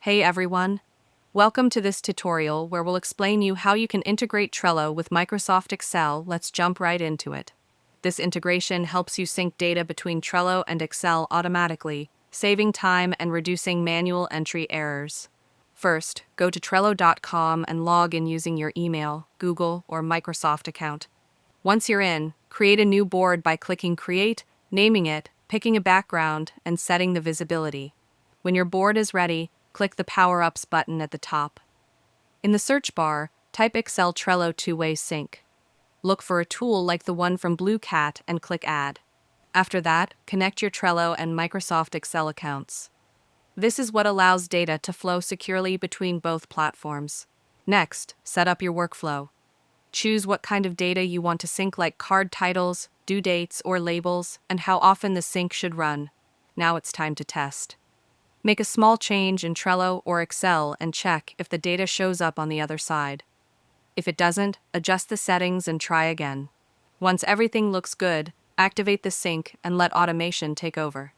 Hey everyone! Welcome to this tutorial where we'll explain you how you can integrate Trello with Microsoft Excel. Let's jump right into it. This integration helps you sync data between Trello and Excel automatically, saving time and reducing manual entry errors. First, go to Trello.com and log in using your email, Google, or Microsoft account. Once you're in, create a new board by clicking Create, naming it, picking a background, and setting the visibility. When your board is ready, click the Power Ups button at the top. In the search bar, type Excel Trello two-way sync. Look for a tool like the one from Blue Cat and click Add. After that, connect your Trello and Microsoft Excel accounts. This is what allows data to flow securely between both platforms. Next, set up your workflow. Choose what kind of data you want to sync, like card titles, due dates, or labels, and how often the sync should run. Now it's time to test. Make a small change in Trello or Excel and check if the data shows up on the other side. If it doesn't, adjust the settings and try again. Once everything looks good, activate the sync and let automation take over.